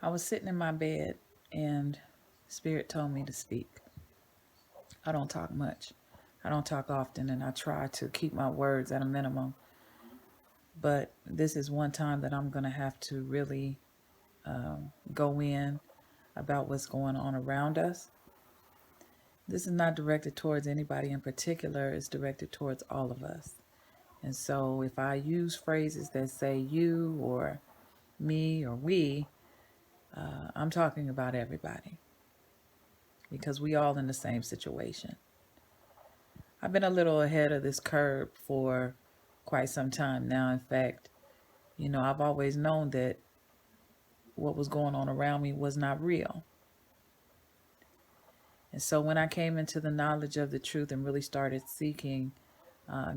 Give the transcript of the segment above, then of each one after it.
I was sitting in my bed and Spirit told me to speak. I don't talk much. I don't talk often, and I try to keep my words at a minimum. But this is one time that I'm going to have to really go in about what's going on around us. This is not directed towards anybody in particular, it's directed towards all of us. And so if I use phrases that say you or me or we, I'm talking about everybody because we all in the same situation. I've been a little ahead of this curve for quite some time now. In fact, I've always known that what was going on around me was not real. And so when I came into the knowledge of the truth and really started seeking,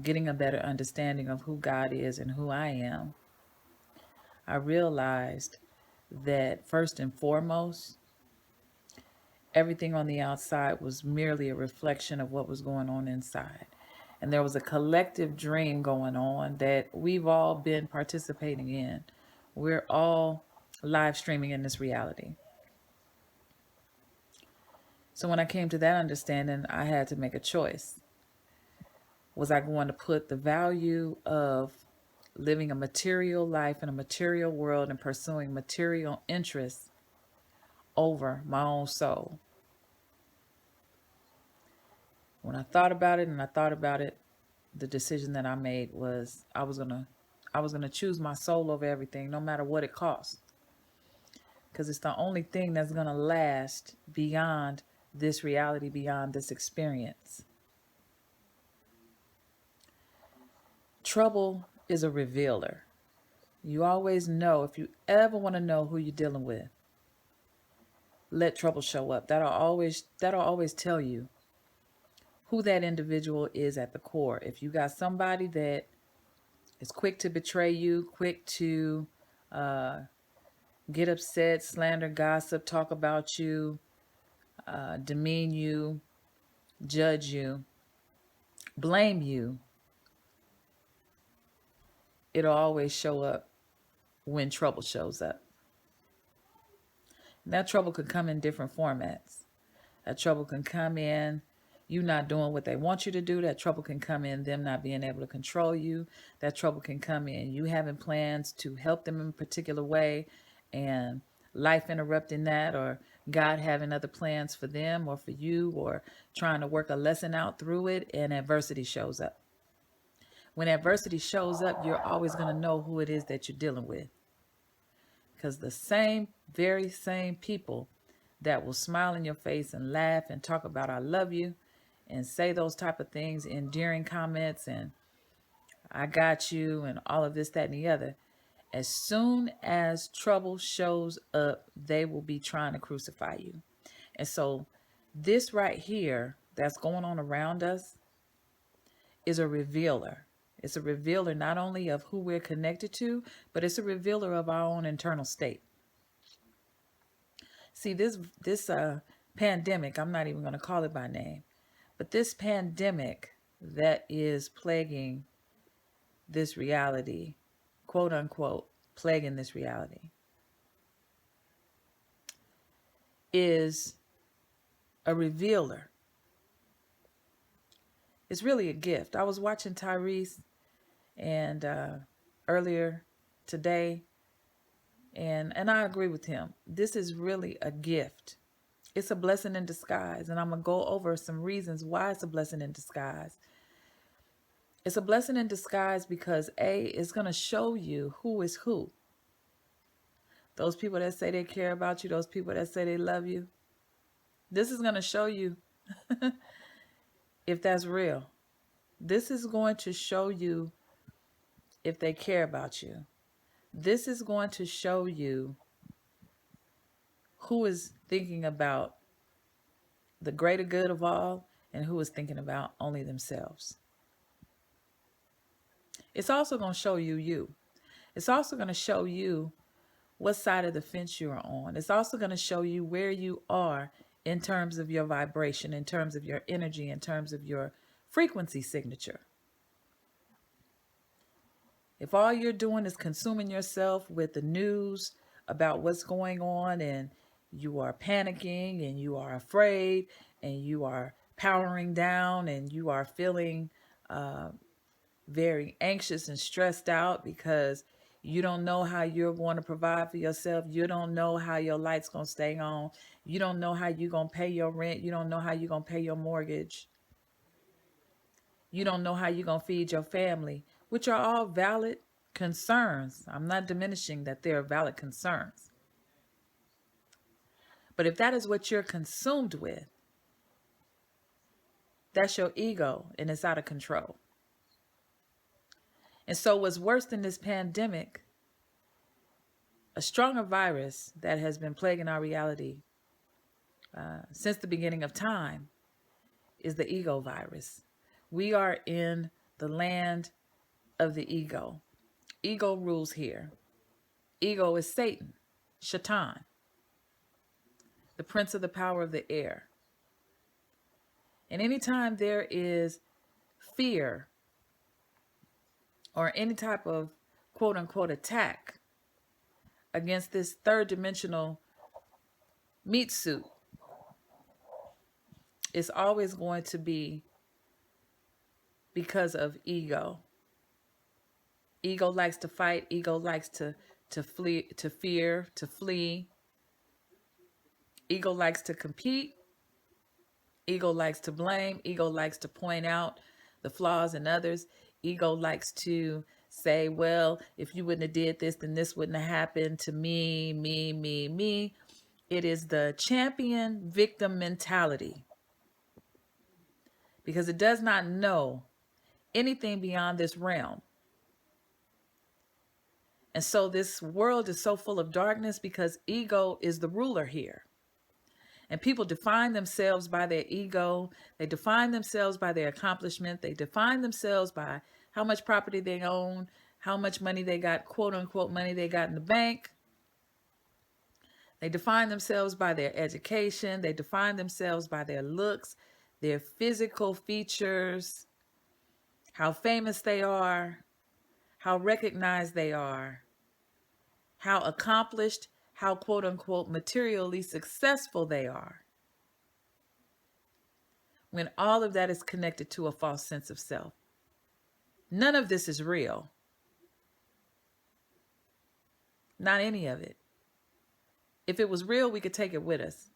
getting a better understanding of who God is and who I am, I realized that first and foremost, everything on the outside was merely a reflection of what was going on inside. And there was a collective dream going on that we've all been participating in. We're all live streaming in this reality. So when I came to that understanding, I had to make a choice. Was I going to put the value of living a material life in a material world and pursuing material interests over my own soul? When I thought about it and I thought about it, the decision that I made was I was gonna choose my soul over everything, no matter what it costs, because it's the only thing that's gonna last beyond this reality, beyond this experience. Trouble is a revealer. You always know, if you ever want to know who you're dealing with, let trouble show up. That'll always tell you who that individual is at the core. If you got somebody that is quick to betray you, quick to uh, get upset, slander, gossip, talk about you, demean you, judge you, blame you, it'll always show up when trouble shows up. And that trouble could come in different formats. That trouble can come in you not doing what they want you to do. That trouble can come in them not being able to control you. That trouble can come in you having plans to help them in a particular way and life interrupting that, or God having other plans for them or for you, or trying to work a lesson out through it, and adversity shows up. When adversity shows up, you're always going to know who it is that you're dealing with, because the very same people that will smile in your face and laugh and talk about I love you and say those type of things, endearing comments and I got you and all of this, that, and the other, as soon as trouble shows up, they will be trying to crucify you. And so this right here that's going on around us is a revealer. It's a revealer not only of who we're connected to, but it's a revealer of our own internal state. See, this pandemic, I'm not even going to call it by name, but this pandemic that is plaguing this reality, quote unquote, plaguing this reality, is a revealer. It's really a gift. I was watching Tyrese and earlier today, and I agree with him. This is really a gift. It's a blessing in disguise, and I'm gonna go over some reasons why it's a blessing in disguise. It's a blessing in disguise because it's gonna show you who is who. Those people that say they care about you, those people that say they love you. This is gonna show you if that's real. This is going to show you if they care about you. This is going to show you who is thinking about the greater good of all and who is thinking about only themselves. It's also going to show you you. It's also going to show you what side of the fence you're on. It's also going to show you where you are in terms of your vibration, in terms of your energy, in terms of your frequency signature. If all you're doing is consuming yourself with the news about what's going on, and you are panicking and you are afraid and you are powering down and you are feeling very anxious and stressed out because you don't know how you're going to provide for yourself. You don't know how your lights going to stay on. You don't know how you're going to pay your rent. You don't know how you're going to pay your mortgage. You don't know how you're going to feed your family, which are all valid concerns. I'm not diminishing that they're valid concerns. But if that is what you're consumed with, that's your ego and it's out of control. And so what's worse than this pandemic, a stronger virus that has been plaguing our reality since the beginning of time, is the ego virus. We are in the land of the ego. Ego rules here. Ego is Satan, Shaitan, the prince of the power of the air. And anytime there is fear or any type of quote unquote attack against this third dimensional meat suit, it's always going to be because of ego. Ego likes to fight. Ego likes to flee, to fear, to flee. Ego likes to compete. Ego likes to blame. Ego likes to point out the flaws in others. Ego likes to say, well, if you wouldn't have did this, then this wouldn't have happened to me, me, me, me. It is the champion victim mentality because it does not know anything beyond this realm. And so this world is so full of darkness because ego is the ruler here. And people define themselves by their ego. They define themselves by their accomplishment. They define themselves by how much property they own, how much money they got, quote unquote, money they got in the bank. They define themselves by their education. They define themselves by their looks, their physical features, how famous they are, how recognized they are, how accomplished, how quote unquote materially successful they are. When all of that is connected to a false sense of self. None of this is real. Not any of it. If it was real, we could take it with us.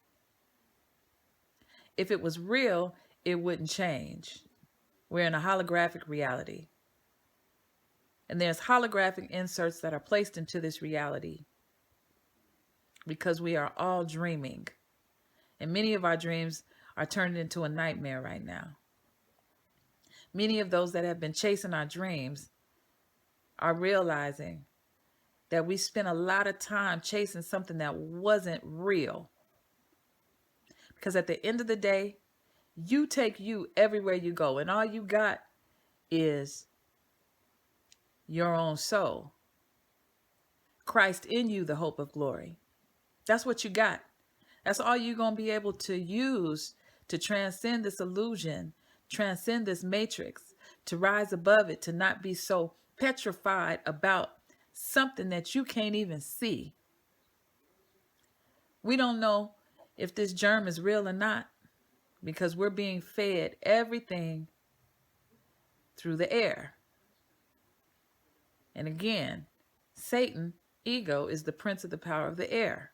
If it was real, it wouldn't change. We're in a holographic reality. And there's holographic inserts that are placed into this reality because we are all dreaming. And many of our dreams are turned into a nightmare right now. Many of those that have been chasing our dreams are realizing that we spent a lot of time chasing something that wasn't real. Because at the end of the day, you take you everywhere you go, and all you got is your own soul. Christ in you, the hope of glory. That's what you got. That's all you're going to be able to use to transcend this illusion, transcend this matrix, to rise above it, to not be so petrified about something that you can't even see. We don't know if this germ is real or not because we're being fed everything through the air. And again, Satan, ego, is the prince of the power of the air.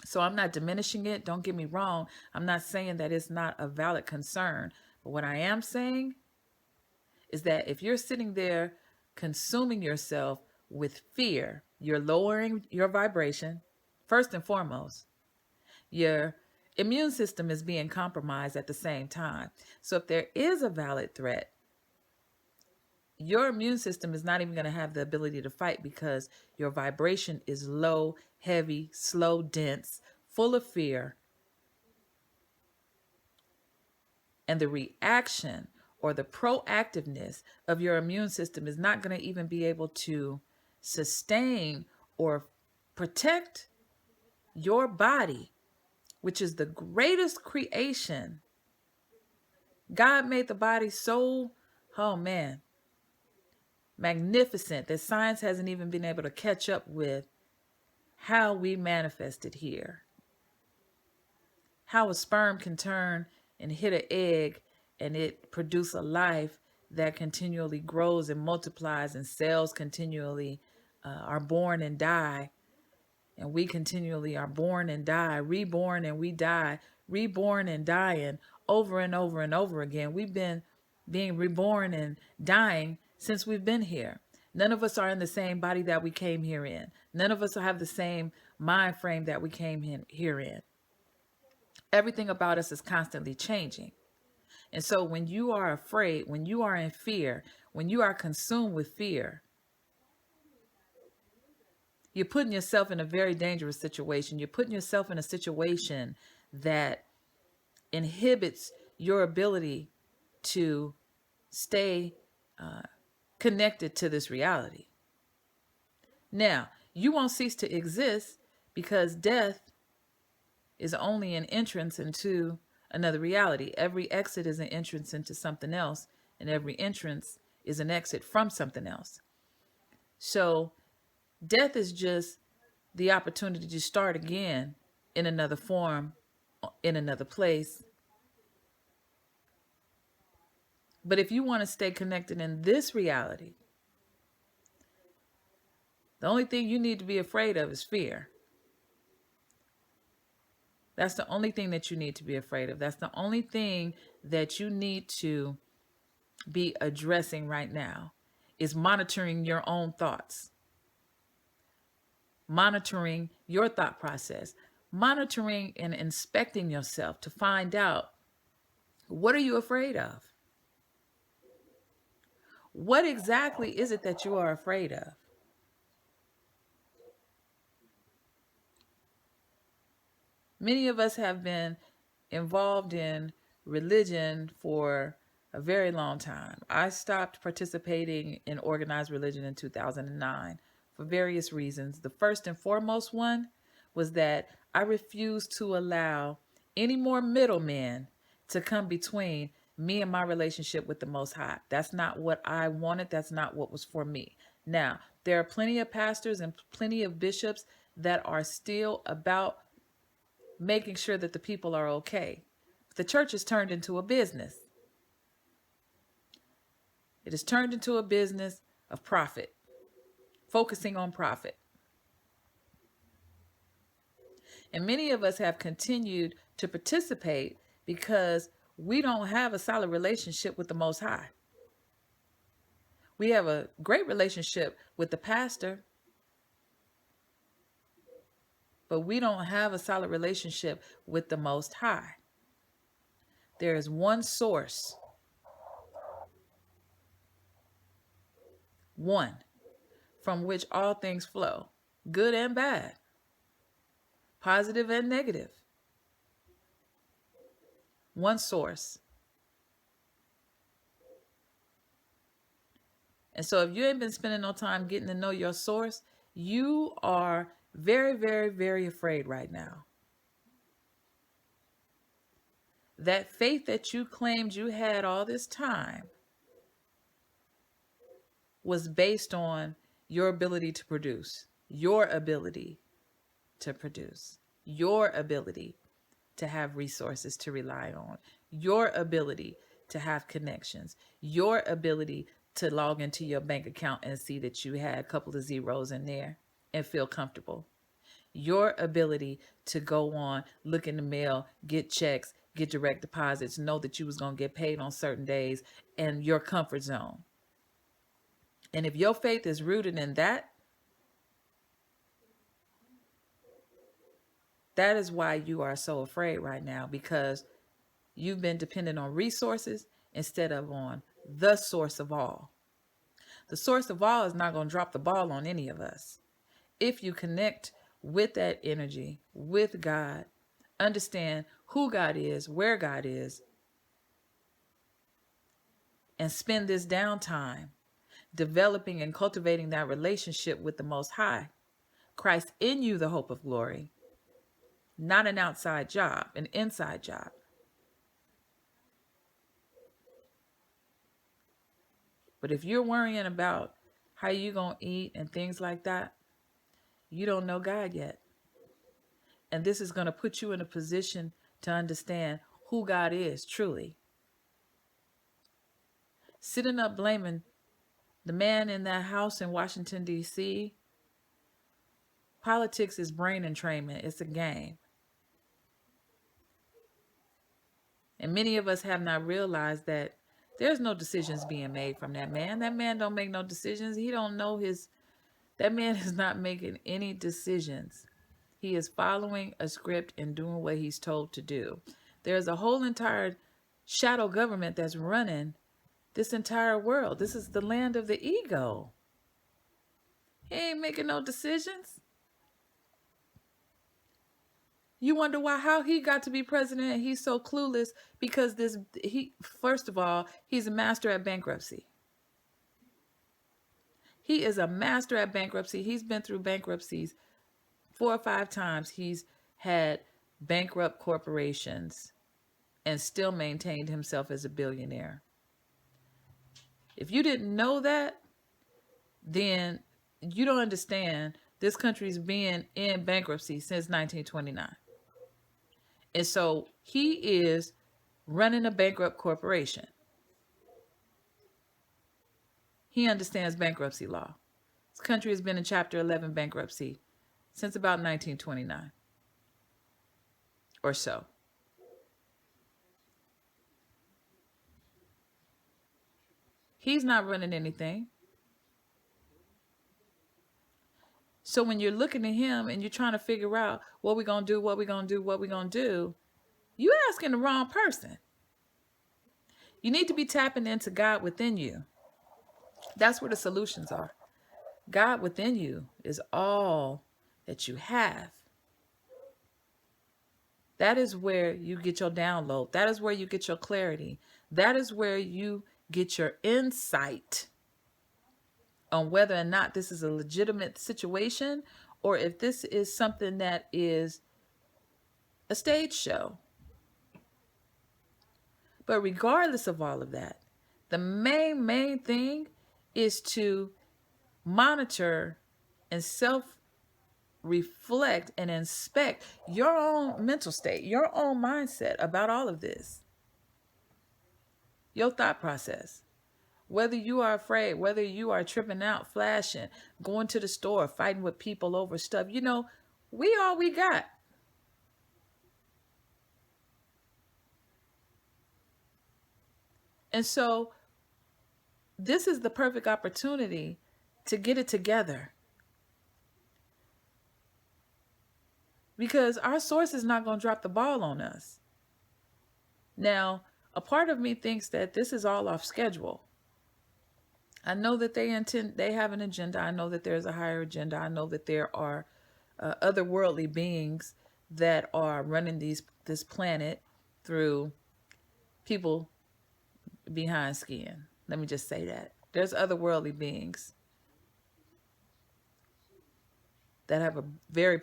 So I'm not diminishing it. Don't get me wrong. I'm not saying that it's not a valid concern. But what I am saying is that if you're sitting there consuming yourself with fear, you're lowering your vibration. First and foremost, your immune system is being compromised at the same time. So if there is a valid threat, your immune system is not even going to have the ability to fight because your vibration is low, heavy, slow, dense, full of fear. And the reaction or the proactiveness of your immune system is not going to even be able to sustain or protect your body, which is the greatest creation. God made the body so, magnificent that science hasn't even been able to catch up with how we manifested here. How a sperm can turn and hit an egg and it produce a life that continually grows and multiplies, and cells continually are born and die, and we continually are born and die, reborn and we die, reborn and dying over and over and over again. We've been being reborn and dying since we've been here. None of us are in the same body that we came here in. None of us have the same mind frame that we came here in. Everything about us is constantly changing. And so when you are afraid, when you are in fear, when you are consumed with fear, you're putting yourself in a very dangerous situation. You're putting yourself in a situation that inhibits your ability to stay connected to this reality. Now, you won't cease to exist because death is only an entrance into another reality. Every exit is an entrance into something else, and every entrance is an exit from something else. So death is just the opportunity to start again in another form, in another place. But if you want to stay connected in this reality, the only thing you need to be afraid of is fear. That's the only thing that you need to be afraid of. That's the only thing that you need to be addressing right now, is monitoring your own thoughts, monitoring your thought process, monitoring and inspecting yourself to find out, what are you afraid of? What exactly is it that you are afraid of? Many of us have been involved in religion for a very long time. I stopped participating in organized religion in 2009 for various reasons. The first and foremost one was that I refused to allow any more middlemen to come between me and my relationship with the Most High. That's not what I wanted. That's not what was for me. Now, there are plenty of pastors and plenty of bishops that are still about making sure that the people are okay. The church has turned into a business. It has turned into a business of profit, focusing on profit. And many of us have continued to participate because we don't have a solid relationship with the Most High. We have a great relationship with the pastor, but we don't have a solid relationship with the Most High. There is one source, one, from which all things flow, good and bad, positive and negative. One source. And so if you ain't been spending no time getting to know your source, you are very, very, very afraid right now. That faith that you claimed you had all this time was based on your ability to produce, your ability to produce, your ability to have resources to rely on, your ability to have connections, your ability to log into your bank account and see that you had a couple of zeros in there and feel comfortable. Your ability to go on, look in the mail, get checks, get direct deposits, know that you was going to get paid on certain days, and your comfort zone. And if your faith is rooted in that, that is why you are so afraid right now, because you've been dependent on resources instead of on the source of all. The source of all is not going to drop the ball on any of us. If you connect with that energy, with God, understand who God is, where God is, and spend this downtime developing and cultivating that relationship with the Most High, Christ in you, the hope of glory, not an outside job, an inside job. But if you're worrying about how you're going to eat and things like that, You don't know God yet. And this is going to put you in a position to understand who God is truly. Sitting up blaming the man in that house in Washington, D.C., politics is brain entrainment. It's a game. And many of us have not realized that there's no decisions being made from that man. That man don't make no decisions. He don't know that man is not making any decisions. He is following a script and doing what he's told to do. There's a whole entire shadow government that's running this entire world. This is the land of the ego. He ain't making no decisions. You wonder how he got to be president. He's so clueless because first of all, he's a master at bankruptcy. He is a master at bankruptcy. He's been through bankruptcies 4 or 5 times. He's had bankrupt corporations and still maintained himself as a billionaire. If you didn't know that, then you don't understand this country's been in bankruptcy since 1929. And so he is running a bankrupt corporation. He understands bankruptcy law. This country has been in Chapter 11 bankruptcy since about 1929 or so. He's not running anything. So when you're looking at him and you're trying to figure out what we're going to do, you're asking the wrong person. You need to be tapping into God within you. That's where the solutions are. God within you is all that you have. That is where you get your download. That is where you get your clarity. That is where you get your insight on whether or not this is a legitimate situation or if this is something that is a stage show. But regardless of all of that, the main thing is to monitor and self-reflect and inspect your own mental state, your own mindset about all of this. Your thought process. Whether you are afraid, whether you are tripping out, flashing, going to the store, fighting with people over stuff, we all we got. And so this is the perfect opportunity to get it together. Because our source is not going to drop the ball on us. Now, a part of me thinks that this is all off schedule. I know that they have an agenda. I know that there's a higher agenda. I know that there are otherworldly beings that are running this planet through people behind skin. Let me just say that. There's otherworldly beings that have a very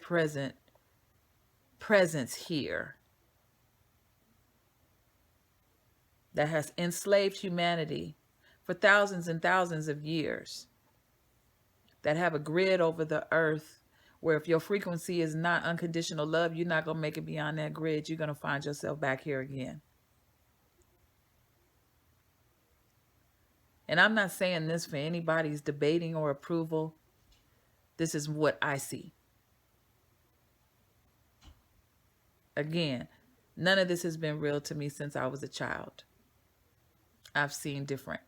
presence here that has enslaved humanity for thousands and thousands of years, that have a grid over the earth where if your frequency is not unconditional love, you're not going to make it beyond that grid. You're going to find yourself back here again. And I'm not saying this for anybody's debating or approval. This is what I see. Again, none of this has been real to me since I was a child. I've seen different.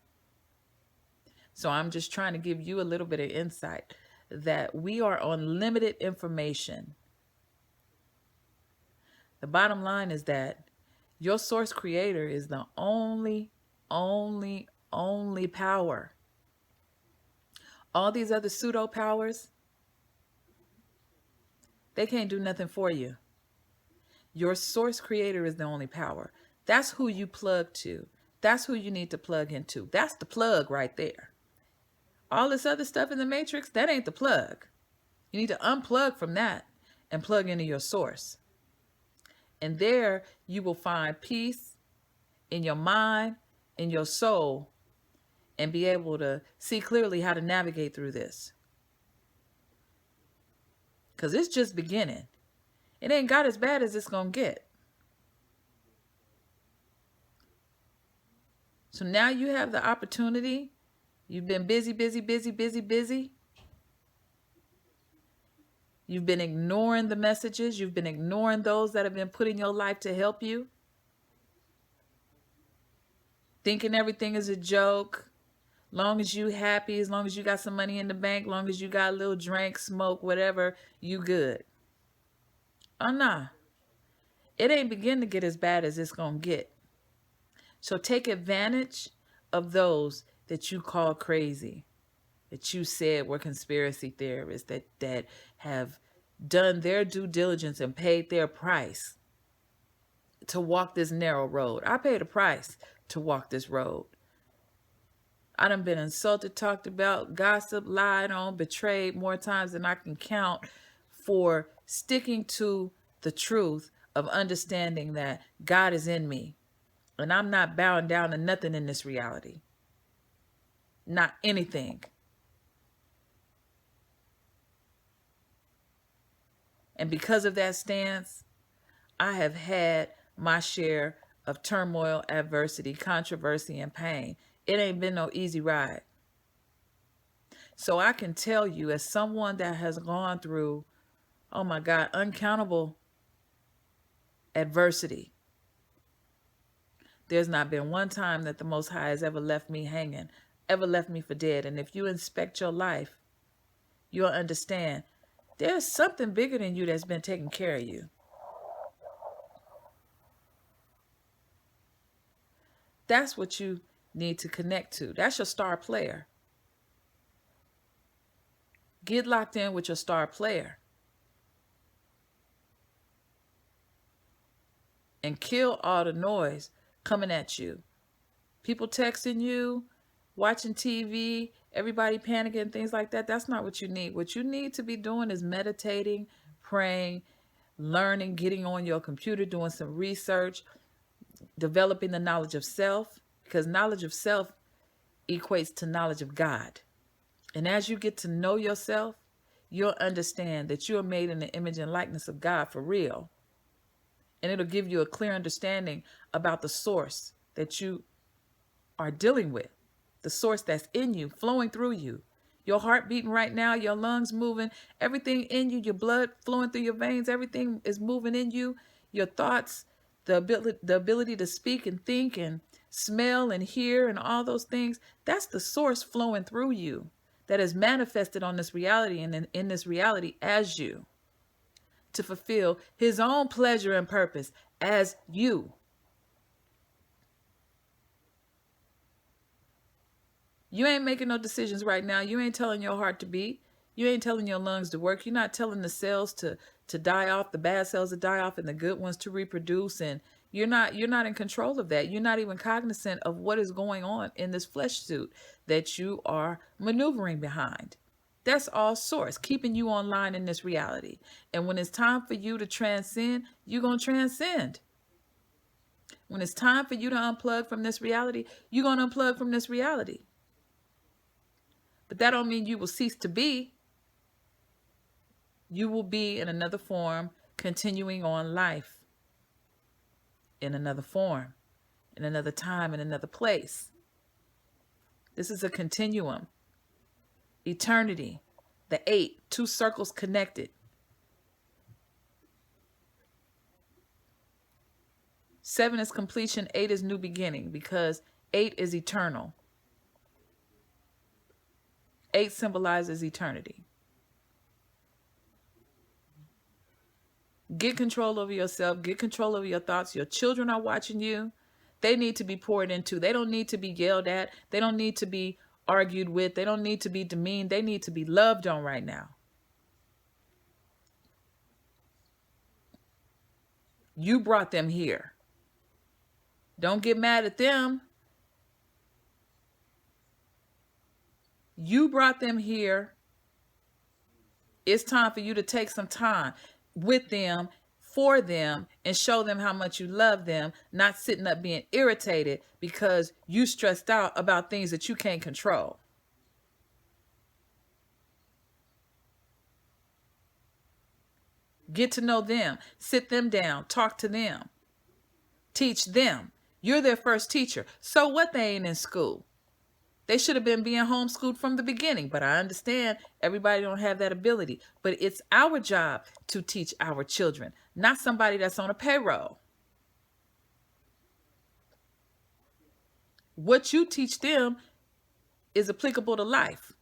So I'm just trying to give you a little bit of insight that we are on limited information. The bottom line is that your source creator is the only power. All these other pseudo powers, they can't do nothing for you. Your source creator is the only power. That's who you plug to. That's who you need to plug into. That's the plug right there. All this other stuff in the matrix, that ain't the plug. You need to unplug from that and plug into your source. And there you will find peace in your mind, in your soul, and be able to see clearly how to navigate through this. because it's just beginning. It ain't got as bad as it's going to get. So now you have the opportunity. You've been busy, busy, busy, busy, busy. You've been ignoring the messages. You've been ignoring those that have been put in your life to help you. Thinking everything is a joke. Long as you happy, as long as you got some money in the bank, long as you got a little drink, smoke, whatever, you good. Oh, nah. It ain't begin to get as bad as it's going to get. So take advantage of those that you call crazy, that you said were conspiracy theorists, that have done their due diligence and paid their price to walk this narrow road. I paid a price to walk this road. I done been insulted, talked about, gossiped, lied on, betrayed more times than I can count for sticking to the truth of understanding that God is in me. And I'm not bowing down to nothing in this reality. Not anything. And because of that stance, I have had my share of turmoil, adversity, controversy, and pain. It ain't been no easy ride. So I can tell you, as someone that has gone through, oh my God, uncountable adversity, there's not been one time that the Most High has ever left me hanging, ever left me for dead. And if you inspect your life, you'll understand there's something bigger than you that's been taking care of you. That's what you need to connect to. That's your star player. Get locked in with your star player. And kill all the noise coming at you. People texting you, watching TV, everybody panicking, things like that. That's not what you need. What you need to be doing is meditating, praying, learning, getting on your computer, doing some research, developing the knowledge of self, because knowledge of self equates to knowledge of God. And as you get to know yourself, you'll understand that you are made in the image and likeness of God for real. And it'll give you a clear understanding about the source that you are dealing with, the source that's in you, flowing through you. Your heart beating right now, your lungs moving, everything in you, your blood flowing through your veins, everything is moving in you, your thoughts, the ability to speak and think and smell and hear and all those things. That's the source flowing through you that is manifested on this reality and in this reality as you, to fulfill his own pleasure and purpose as you. You ain't making no decisions right now. You ain't telling your heart to beat. You ain't telling your lungs to work. You're not telling the cells to die off, the bad cells to die off and the good ones to reproduce. And you're not in control of that. You're not even cognizant of what is going on in this flesh suit that you are maneuvering behind. That's all source, keeping you online in this reality. And when it's time for you to transcend, you're going to transcend. When it's time for you to unplug from this reality, you're going to unplug from this reality. But that don't mean you will cease to be. You will be in another form, continuing on life. In another form, in another time, in another place. This is a continuum. Eternity, the 8, 2 circles connected. 7 is completion, 8 is new beginning, because 8 is eternal. 8 symbolizes eternity. Get control over yourself. Get control over your thoughts. Your children are watching you. They need to be poured into. They don't need to be yelled at. They don't need to be argued with. They don't need to be demeaned. They need to be loved on right now. You brought them here. Don't get mad at them. You brought them here. It's time for you to take some time with them, for them, and show them how much you love them, not sitting up being irritated because you stressed out about things that you can't control. Get to know them. Sit them down. Talk to them. Teach them. You're their first teacher. So what, they ain't in school? They should have been being homeschooled from the beginning. But I understand everybody don't have that ability. But it's our job to teach our children, not somebody that's on a payroll. What you teach them is applicable to life.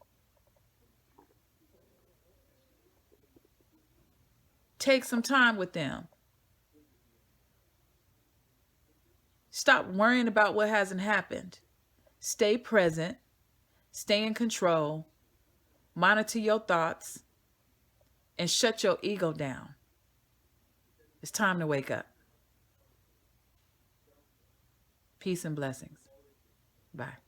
Take some time with them. Stop worrying about what hasn't happened. Stay present. Stay in control. Monitor your thoughts. And shut your ego down. It's time to wake up. Peace and blessings. Bye.